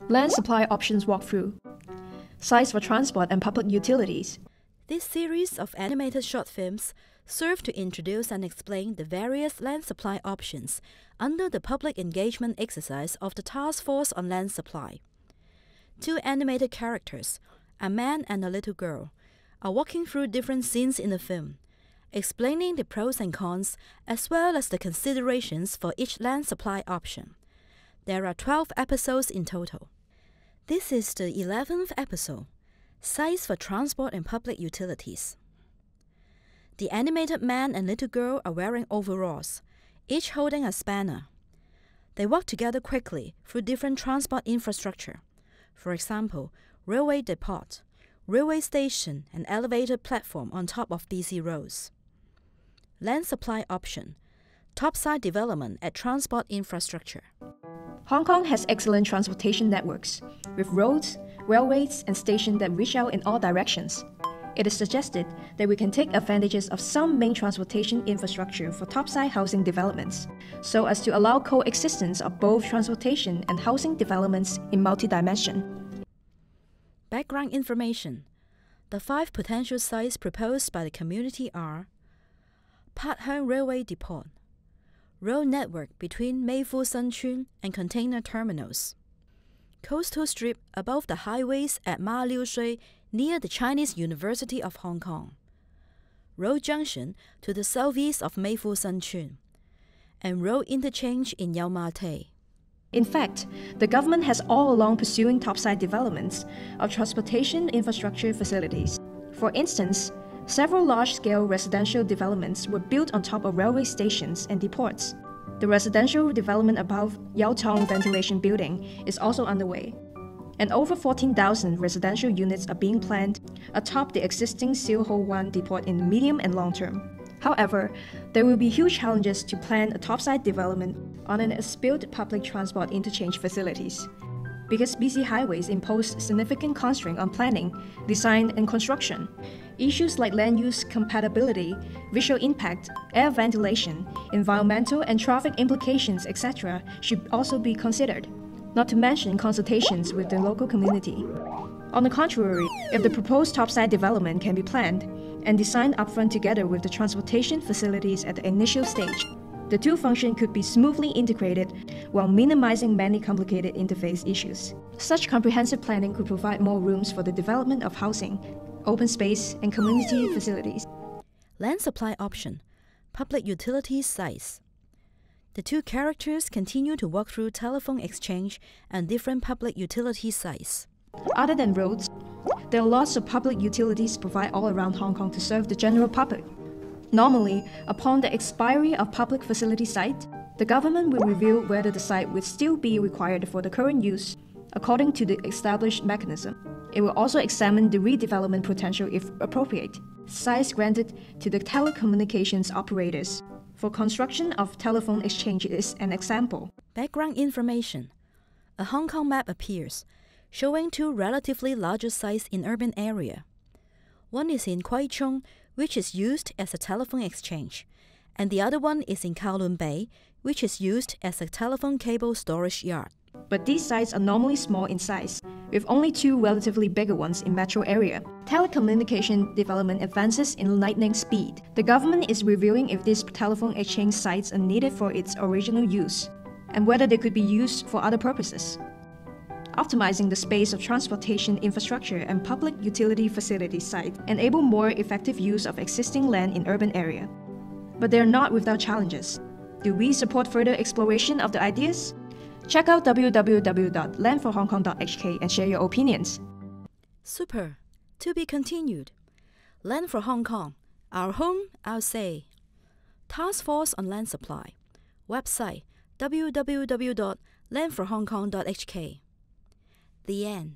Land Supply Options Walkthrough. Sites for Transport and Public Utilities. This series of animated short films serve to introduce and explain the various land supply options under the public engagement exercise of the Task Force on Land Supply. Two animated characters, a man and a little girl, are walking through different scenes in the film, explaining the pros and cons as well as the considerations for each land supply option. There are 12 episodes in total. This is the 11th episode, Sites for Transport and Public Utilities. The animated man and little girl are wearing overalls, each holding a spanner. They walk together quickly through different transport infrastructure. For example, railway depot, railway station, and elevated platform on top of busy roads. Land supply option, topside development at transport infrastructure. Hong Kong has excellent transportation networks, with roads, railways, and stations that reach out in all directions. It is suggested that we can take advantages of some main transportation infrastructure for topside housing developments, so as to allow coexistence of both transportation and housing developments in multi-dimension. Background information. The 5 potential sites proposed by the community are Pat Hang Railway Depot, road network between Mei Fu Shan Tsuen and container terminals, coastal strip above the highways at Ma Liu Shui near the Chinese University of Hong Kong, road junction to the southeast of Mei Fu Shan Tsuen, and road interchange in Yau Ma Tei. In fact, the government has all along pursuing topside developments of transportation infrastructure facilities. For instance, several large-scale residential developments were built on top of railway stations and depots. The residential development above Yau Tong Ventilation Building is also underway, and over 14,000 residential units are being planned atop the existing Siu Ho Wan depot in the medium and long term. However, there will be huge challenges to plan a topside development on an as-built public transport interchange facilities, because busy highways impose significant constraint on planning, design, and construction. Issues like land use compatibility, visual impact, air ventilation, environmental and traffic implications, etc. should also be considered, not to mention consultations with the local community. On the contrary, if the proposed topside development can be planned and designed upfront together with the transportation facilities at the initial stage, the two functions could be smoothly integrated while minimizing many complicated interface issues. Such comprehensive planning could provide more rooms for the development of housing, open space, and community facilities. Land supply option, public utilities sites. The two characters continue to walk through telephone exchange and different public utility sites. Other than roads, there are lots of public utilities provided all around Hong Kong to serve the general public. Normally, upon the expiry of public facility site, the government will review whether the site will still be required for the current use according to the established mechanism. It will also examine the redevelopment potential if appropriate. Sites granted to the telecommunications operators for construction of telephone exchange is an example. Background information. A Hong Kong map appears, showing 2 relatively larger sites in urban area. One is in Kwai Chung, which is used as a telephone exchange, and the other one is in Kowloon Bay, which is used as a telephone cable storage yard. But these sites are normally small in size, with only 2 relatively bigger ones in metro area. Telecommunication development advances in lightning speed. The government is reviewing if these telephone exchange sites are needed for its original use, and whether they could be used for other purposes. Optimizing the space of transportation infrastructure and public utility facility sites enable more effective use of existing land in urban area. But they are not without challenges. Do we support further exploration of the ideas? Check out www.landforhongkong.hk and share your opinions. Super. To be continued. Land for Hong Kong. Our home, our say. Task Force on Land Supply. Website www.landforhongkong.hk. The end.